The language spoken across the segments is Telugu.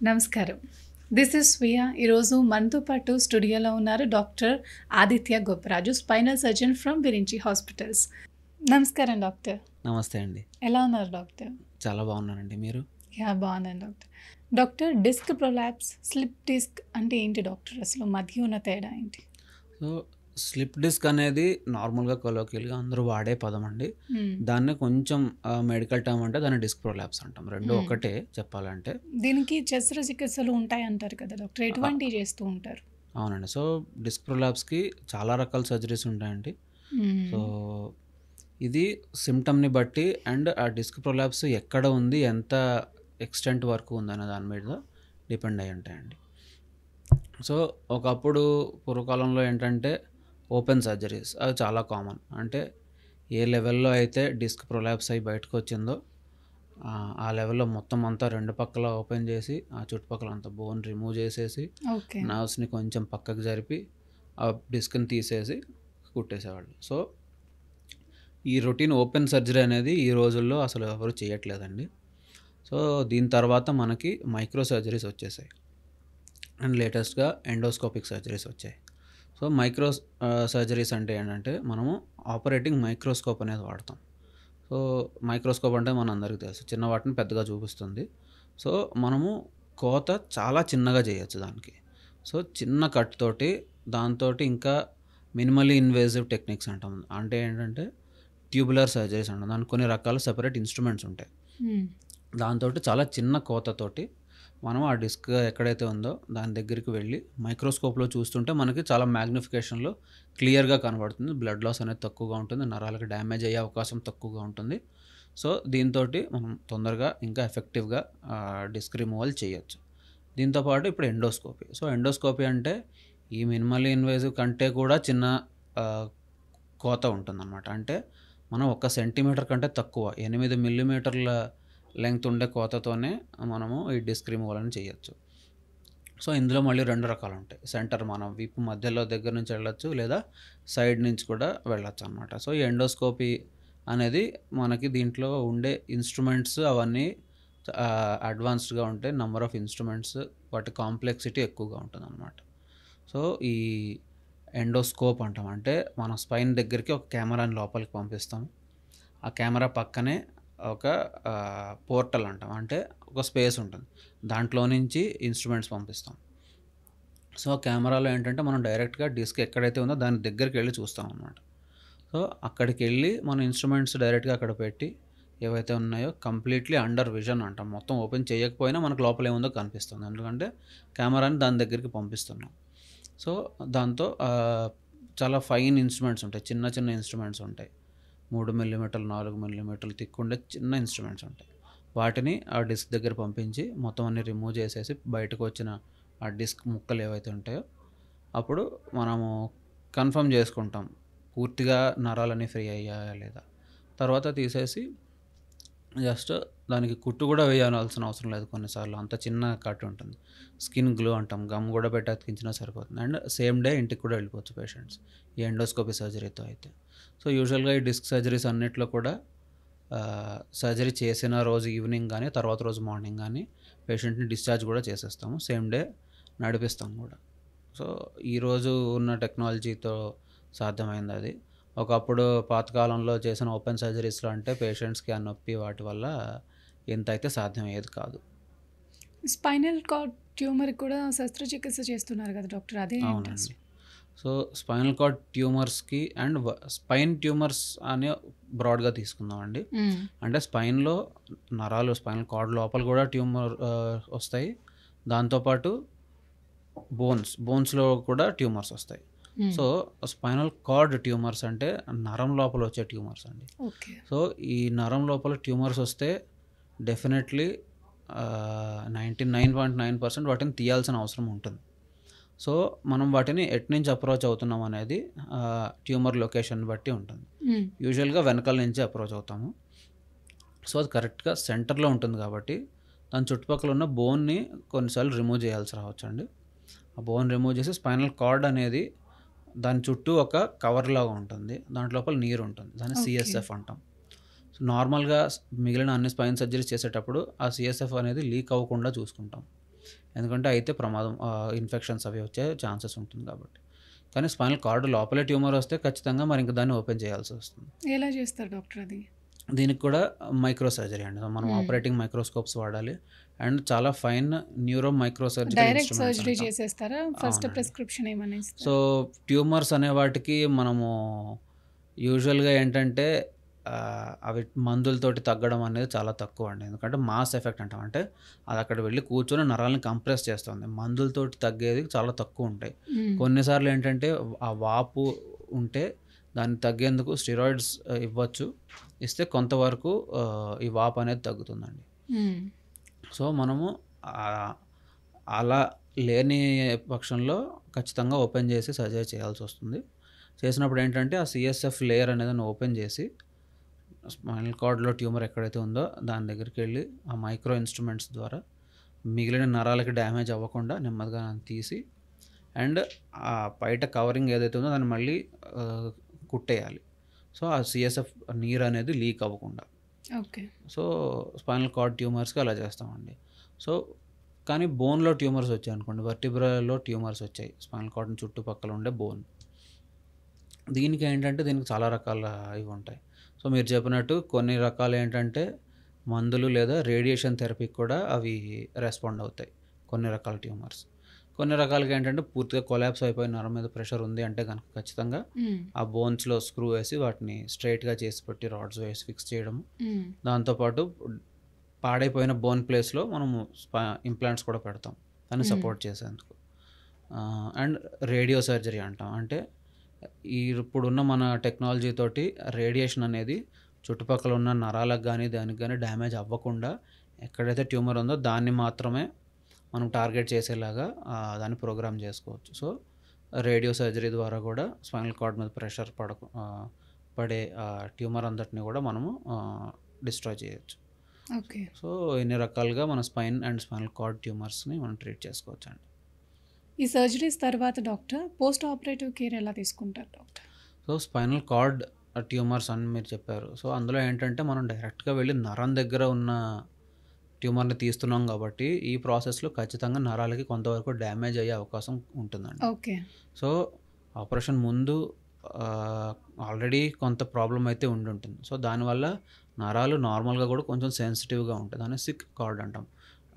నమస్కారం. దిస్ ఇస్ స్వీయ. ఈరోజు మనతో పాటు స్టూడియోలో ఉన్నారు doctor Aditya Goparaju, spinal surgeon from Virinchi hospitals. నమస్కారం డాక్టర్. నమస్తే అండి. ఎలా ఉన్నారు డాక్టర్? చాలా బాగున్నానండి. మీరు? బాగున్నాను doctor. Doctor, disc prolapse, slip disc అంటే ఏంటి డాక్టర్? అసలు మధ్య ఉన్న తేడా ఏంటి? సో స్లిప్ డిస్క్ అనేది నార్మల్గా కొలోకియల్గా అందరూ వాడే పదం అండి. దాన్ని కొంచెం మెడికల్ టర్మ్ అంటే దాన్ని డిస్క్ ప్రొలాప్స్ అంటాం. రెండు ఒకటే చెప్పాలంటే. దీనికి శస్త్రచికిత్సలు ఉంటాయి అంటారు కదా డాక్టర్, ఎటువంటివి చేస్తూ ఉంటారు? అవునండి. సో డిస్క్ ప్రొలాప్స్కి చాలా రకాల సర్జరీస్ ఉంటాయండి. సో ఇది సిమ్టమ్ని బట్టి అండ్ ఆ డిస్క్ ప్రొలాప్స్ ఎక్కడ ఉంది, ఎంత ఎక్స్టెంట్ వరకు ఉందనే దాని మీద డిపెండ్ అయి ఉంటాయండి. సో ఒకప్పుడు పూర్వకాలంలో ఏంటంటే ఓపెన్ సర్జరీస్ అవి చాలా కామన్. అంటే ఏ లెవెల్లో అయితే డిస్క్ ప్రొలాప్స్ అయి బయటకు వచ్చిందో ఆ లెవెల్లో మొత్తం అంతా రెండు పక్కల ఓపెన్ చేసి ఆ చుట్టుపక్కల అంతా బోన్ రిమూవ్ చేసేసి నర్వ్స్ని కొంచెం పక్కకు జరిపి ఆ డిస్క్ని తీసేసి కుట్టేసేవాళ్ళు. సో ఈ రొటీన్ ఓపెన్ సర్జరీ అనేది ఈ రోజుల్లో అసలు ఎవరు చేయట్లేదండి. సో దీని తర్వాత మనకి మైక్రో సర్జరీస్ వచ్చేసాయి అండ్ లేటెస్ట్గా ఎండోస్కోపిక్ సర్జరీస్ వచ్చాయి. సో మైక్రో సర్జరీస్ అంటే ఏంటంటే మనము ఆపరేటింగ్ మైక్రోస్కోప్ అనేది వాడతాం. సో మైక్రోస్కోప్ అంటే మన అందరికీ తెలుసు, చిన్న వాటిని పెద్దగా చూపిస్తుంది. సో మనము కోత చాలా చిన్నగా చేయొచ్చు దానికి. సో చిన్న కట్ తోటి దాంతో ఇంకా మినిమల్లీ ఇన్వేజివ్ టెక్నిక్స్ అంటాం. అంటే ఏంటంటే ట్యూబులర్ సర్జరీస్ అంటాం. దానికి కొన్ని రకాల సెపరేట్ ఇన్స్ట్రుమెంట్స్ ఉంటాయి. దాంతో చాలా చిన్న కోతతోటి మనం ఆ డిస్క్ ఎక్కడైతే ఉందో దాని దగ్గరికి వెళ్ళి మైక్రోస్కోప్లో చూస్తుంటే మనకి చాలా మ్యాగ్నిఫికేషన్లో క్లియర్గా కనబడుతుంది. బ్లడ్ లాస్ అనేది తక్కువగా ఉంటుంది, నరాలకు డ్యామేజ్ అయ్యే అవకాశం తక్కువగా ఉంటుంది. సో దీంతో మనం తొందరగా ఇంకా ఎఫెక్టివ్గా డిస్క్ రిమూవల్ చేయొచ్చు. దీంతోపాటు ఇప్పుడు ఎండోస్కోపీ. సో ఎండోస్కోపీ అంటే ఈ మినిమల్లీ ఇన్వేజివ్ కంటే కూడా చిన్న కోత ఉంటుందన్నమాట. అంటే మనం 1 సెంటీమీటర్ కంటే తక్కువ 8 మిల్లీమీటర్ల లెంగ్త్ ఉండే కోతతోనే మనము ఈ డిస్క్ రిమూవల్ అని చేయొచ్చు. సో ఇందులో మళ్ళీ 2 రకాలు ఉంటాయి. సెంటర్ మనం వీపు మధ్యలో దగ్గర నుంచి వెళ్ళొచ్చు, లేదా సైడ్ నుంచి కూడా వెళ్ళొచ్చు అనమాట. సో ఈ ఎండోస్కోపీ అనేది మనకి దీంట్లో ఉండే ఇన్స్ట్రుమెంట్స్ అవన్నీ అడ్వాన్స్డ్గా ఉంటాయి. నెంబర్ ఆఫ్ ఇన్స్ట్రుమెంట్స్, వాటి కాంప్లెక్సిటీ ఎక్కువగా ఉంటుంది అనమాట. సో ఈ ఎండోస్కోప్ అంటాం. అంటే మన స్పైన్ దగ్గరికి ఒక కెమెరాని లోపలికి పంపిస్తాం. ఆ కెమెరా పక్కనే ఒక పోర్టల్ అంటాం. అంటే ఒక స్పేస్ ఉంటుంది, దాంట్లో నుంచి ఇన్స్ట్రుమెంట్స్ పంపిస్తాం. సో కెమెరాలో ఏంటంటే మనం డైరెక్ట్గా డిస్క్ ఎక్కడైతే ఉందో దాని దగ్గరికి వెళ్ళి చూస్తాం అన్నమాట. సో అక్కడికి వెళ్ళి మన ఇన్స్ట్రుమెంట్స్ డైరెక్ట్గా అక్కడ పెట్టి ఏవైతే ఉన్నాయో కంప్లీట్లీ అండర్ విజన్ అంటాం. మొత్తం ఓపెన్ చేయకపోయినా మనకు లోపల ఏముందో కనిపిస్తుంది, ఎందుకంటే కెమెరాని దాని దగ్గరికి పంపిస్తున్నాం. సో దాంతో చాలా ఫైన్ ఇన్స్ట్రుమెంట్స్ ఉంటాయి, చిన్న చిన్న ఇన్స్ట్రుమెంట్స్ ఉంటాయి. 3 మిల్లీమీటర్లు 4 మిల్లీమీటర్లు తిక్కుండే చిన్న ఇన్స్ట్రుమెంట్స్ ఉంటాయి. వాటిని ఆ డిస్క్ దగ్గర పంపించి మొత్తం అన్ని రిమూవ్ చేసేసి బయటకు వచ్చిన ఆ డిస్క్ ముక్కలు ఏవైతే ఉంటాయో అప్పుడు మనము కన్ఫర్మ్ చేసుకుంటాం పూర్తిగా నరాలన్నీ ఫ్రీ అయ్యాయా లేదా. తర్వాత తీసేసి జస్ట్ దానికి కుట్టు కూడా వేయాల్సిన అవసరం లేదు కొన్నిసార్లు, అంత చిన్న కట్ ఉంటుంది. స్కిన్ గ్లూ అంటాం, గమ్ కూడా పెట్టి అతికించినా సరిపోతుంది. అండ్ సేమ్ డే ఇంటికి కూడా వెళ్ళిపోవచ్చు పేషెంట్స్ ఈ ఎండోస్కోపీ సర్జరీతో అయితే. సో యూజువల్గా ఈ డిస్క్ సర్జరీస్ అన్నిట్లో కూడా సర్జరీ చేసిన రోజు ఈవినింగ్ కానీ తర్వాత రోజు మార్నింగ్ కానీ పేషెంట్ని డిశ్చార్జ్ కూడా చేసేస్తాము, సేమ్ డే నడిపిస్తాం కూడా. సో ఈరోజు ఉన్న టెక్నాలజీతో సాధ్యమైంది అది. ఒకప్పుడు పాతకాలంలో చేసిన ఓపెన్ సర్జరీస్లో అంటే పేషెంట్స్కి ఆ నొప్పి వాటి వల్ల ఎంత అయితే సాధ్యమయ్యేది కాదు. స్పైనల్ కార్డ్ ట్యూమర్ కూడా శస్త్రచికిత్స చేస్తున్నారు కదా డాక్టర్, అదే? అవునండి. సో స్పైనల్ కార్డ్ ట్యూమర్స్కి అండ్ స్పైన్ ట్యూమర్స్ అనే బ్రాడ్గా తీసుకుందామండి. అంటే స్పైన్లో నరాలు, స్పైనల్ కార్డ్ లోపల కూడా ట్యూమర్ వస్తాయి. దాంతోపాటు బోన్స్లో కూడా ట్యూమర్స్ వస్తాయి. సో స్పైనల్ కార్డ్ ట్యూమర్స్ అంటే నరం లోపల వచ్చే ట్యూమర్స్ అండి. సో ఈ నరం లోపల ట్యూమర్స్ వస్తే డెఫినెట్లీ 99.9% వాటిని తీయాల్సిన అవసరం ఉంటుంది. సో మనం వాటిని నుంచి అప్రోచ్ అవుతున్నాం అనేది ట్యూమర్ లొకేషన్ బట్టి ఉంటుంది. యూజువల్గా వెనకాల నుంచి అప్రోచ్ అవుతాము. సో అది కరెక్ట్గా సెంటర్లో ఉంటుంది కాబట్టి దాని చుట్టుపక్కల ఉన్న బోన్ని కొన్నిసార్లు రిమూవ్ చేయాల్సి రావచ్చు అండి. ఆ బోన్ రిమూవ్ చేసి స్పైనల్ కార్డ్ అనేది దాని చుట్టూ ఒక కవర్ లాగా ఉంటుంది, దాంట్ లోపల నీరు ఉంటుంది, దాన్ని CSF అంటాం. సో నార్మల్గా మిగిలిన అన్ని స్పైన్ సర్జరీస్ చేసేటప్పుడు ఆ CSF అనేది లీక్ అవ్వకుండా చూసుకుంటాం. ఎందుకంటే అయితే ప్రమాదం ఇన్ఫెక్షన్స్ అవి వచ్చే ఛాన్సెస్ ఉంటుంది కాబట్టి. కానీ స్పైనల్ కార్డ్ లోపలే ట్యూమర్ వస్తే ఖచ్చితంగా మరి ఇంక దాన్ని ఓపెన్ చేయాల్సి వస్తుంది. ఎలా చేస్తారు డాక్టర్ అది? దీనికి కూడా మైక్రో సర్జరీ అండి. మనం ఆపరేటింగ్ మైక్రోస్కోప్స్ వాడాలి అండ్ చాలా fine neuro micro surgery direct instruments surgery అంటాం. చేసేస్తారా? ఫస్ట్ అవునండి. ప్రిస్క్రిప్షన్ ఏమైనా ఇస్తారా? సో ట్యూమర్స్ అనే వాటికి మనము యూజువల్గా ఏంటంటే అవి మందులతోటి తగ్గడం అనేది చాలా తక్కువ అండి. ఎందుకంటే మాస్ ఎఫెక్ట్ అంటాం. అంటే అది అక్కడ వెళ్ళి కూర్చొని నరాలను కంప్రెస్ చేస్తుంది. మందులతోటి తగ్గేది చాలా తక్కువ ఉంటాయి. కొన్నిసార్లు ఏంటంటే ఆ వాపు ఉంటే దాన్ని తగ్గేందుకు స్టెరాయిడ్స్ ఇవ్వచ్చు. ఇస్తే కొంతవరకు ఈ వాపు అనేది తగ్గుతుందండి. సో మనము అలా లేని పక్షంలో ఖచ్చితంగా ఓపెన్ చేసి సర్జరీ చేయాల్సి వస్తుంది. చేసినప్పుడు ఏంటంటే ఆ సిఎస్ఎఫ్ లేయర్ అనేది ఓపెన్ చేసి స్పైనల్ కార్డ్లో ట్యూమర్ ఎక్కడైతే ఉందో దాని దగ్గరికి వెళ్ళి ఆ మైక్రో ఇన్స్ట్రుమెంట్స్ ద్వారా మిగిలిన నరాలకి డ్యామేజ్ అవ్వకుండా నెమ్మదిగా తీసి అండ్ ఆ బయట కవరింగ్ ఏదైతే ఉందో దాన్ని మళ్ళీ కుట్టేయాలి. సో ఆ సిఎస్ఎఫ్ నీరు అనేది లీక్ అవ్వకుండా. ఓకే. సో స్పైనల్ కార్డ్ ట్యూమర్స్కి అలా చేస్తామండి. సో కానీ బోన్లో ట్యూమర్స్ వచ్చాయి అనుకోండి, వర్టిబ్రాలో ట్యూమర్స్ వచ్చాయి స్పైనల్ కార్డ్ చుట్టుపక్కల ఉండే బోన్. దీనికి ఏంటంటే దీనికి చాలా రకాల ఇవి ఉంటాయి. సో మీరు చెప్పినట్టు కొన్ని రకాలు ఏంటంటే మందులు లేదా రేడియేషన్ థెరపీకి కూడా అవి రెస్పాండ్ అవుతాయి కొన్ని రకాల ట్యూమర్స్. కొన్ని రకాలకి ఏంటంటే పూర్తిగా కొలాప్స్ అయిపోయి నరం మీద ప్రెషర్ ఉంది అంటే కనుక ఖచ్చితంగా ఆ బోన్స్లో స్క్రూ వేసి వాటిని స్ట్రైట్గా చేసి పెట్టి రాడ్స్ వేసి ఫిక్స్ చేయడం. దాంతోపాటు పాడైపోయిన బోన్ ప్లేస్లో మనము ఇంప్లాంట్స్ కూడా పెడతాం దాన్ని సపోర్ట్ చేసేందుకు. అండ్ రేడియో సర్జరీ అంటాం. అంటే ఇప్పుడున్న మన టెక్నాలజీ తోటి రేడియేషన్ అనేది చుట్టుపక్కల ఉన్న నరాలకు కానీ దానికి కానీ డ్యామేజ్ అవ్వకుండా ఎక్కడైతే ట్యూమర్ ఉందో దాన్ని మాత్రమే మనం టార్గెట్ చేసేలాగా దాన్ని ప్రోగ్రామ్ చేసుకోవచ్చు. సో రేడియో సర్జరీ ద్వారా కూడా స్పైనల్ కార్డ్ మీద ప్రెషర్ పడే ట్యూమర్ అంతటిని కూడా మనము డిస్ట్రాయ్ చేయొచ్చు. ఓకే. సో ఇన్ని రకాలుగా మన స్పైన్ అండ్ స్పైనల్ కార్డ్ ట్యూమర్స్ని మనం ట్రీట్ చేసుకోవచ్చు అండి. ఈ సర్జరీస్ తర్వాత డాక్టర్ పోస్ట్ ఆపరేటివ్ కేర్ ఎలా తీసుకుంటారు doctor? So spinal card tumours అని మీరు చెప్పారు. సో అందులో ఏంటంటే మనం డైరెక్ట్గా వెళ్ళి నరం దగ్గర ఉన్న ట్యూమర్ని తీస్తున్నాం కాబట్టి ఈ ప్రాసెస్లో ఖచ్చితంగా నరాలకి కొంతవరకు డ్యామేజ్ అయ్యే అవకాశం ఉంటుందండి. ఓకే. సో ఆపరేషన్ ముందు ఆల్రెడీ కొంత ప్రాబ్లం అయితే ఉంటుంది. సో దానివల్ల నరాలు నార్మల్గా కూడా కొంచెం సెన్సిటివ్గా ఉంటాయి. దాన్ని సిక్ కార్డ్ అంటాం.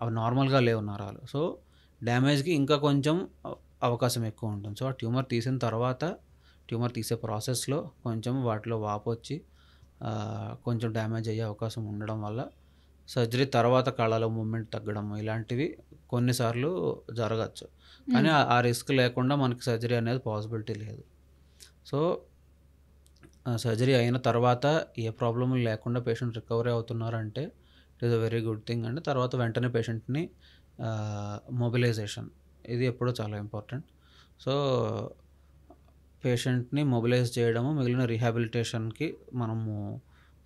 అవి నార్మల్గా లేవు నరాలు. సో డ్యామేజ్కి ఇంకా కొంచెం అవకాశం ఎక్కువ ఉంటుంది. సో ఆ ట్యూమర్ తీసిన తర్వాత ట్యూమర్ తీసే ప్రాసెస్లో కొంచెం వాటిలో వాపు వచ్చి కొంచెం డ్యామేజ్ అయ్యే అవకాశం ఉండడం వల్ల సర్జరీ తర్వాత కళ్ళలో మూమెంట్ తగ్గడం ఇలాంటివి కొన్నిసార్లు జరగచ్చు. కానీ ఆ రిస్క్ లేకుండా మనకి సర్జరీ అనేది పాసిబిలిటీ లేదు. సో సర్జరీ అయిన తర్వాత ఏ ప్రాబ్లం లేకుండా పేషెంట్ రికవరీ అవుతున్నారంటే it is a very good thing అండి. తర్వాత వెంటనే పేషెంట్ని మొబిలైజేషన్ ఇది ఎప్పుడూ చాలా ఇంపార్టెంట్. సో పేషెంట్ని మొబిలైజ్ చేయడము మిగిలిన రీహాబిలిటేషన్కి మనము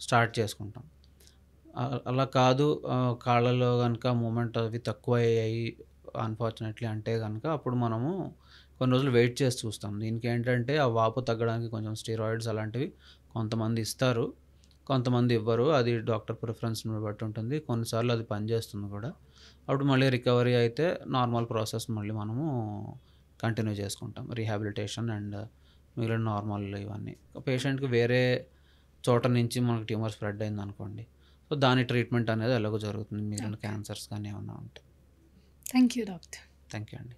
స్టార్ట్ చేసుకుంటాం. అలా కాదు కాళ్ళలో కనుక మూమెంట్ అవి తక్కువ అయ్యాయి అన్ఫార్చునేట్లీ అంటే కనుక అప్పుడు మనము కొన్ని రోజులు వెయిట్ చేసి చూస్తాం. దీనికి ఏంటంటే ఆ వాపు తగ్గడానికి కొంచెం స్టెరాయిడ్స్ అలాంటివి కొంతమంది ఇస్తారు, కొంతమంది ఇవ్వరు. అది డాక్టర్ ప్రిఫరెన్స్ని బట్టి ఉంటుంది. కొన్నిసార్లు అది పనిచేస్తుంది కూడా. అప్పుడు మళ్ళీ రికవరీ అయితే నార్మల్ ప్రాసెస్ మళ్ళీ మనము కంటిన్యూ చేసుకుంటాం. రీహాబిలిటేషన్ అండ్ మిగిలిన నార్మల్ ఇవన్నీ. పేషెంట్కి వేరే చోట నుంచి మనకు ట్యూమర్ స్ప్రెడ్ అయింది అనుకోండి, సో దాని ట్రీట్మెంట్ అనేది ఎలాగో జరుగుతుంది మిగిలిన క్యాన్సర్స్ కానీ ఏమన్నా ఉంటే. Thank you doctor. Thank you అండి.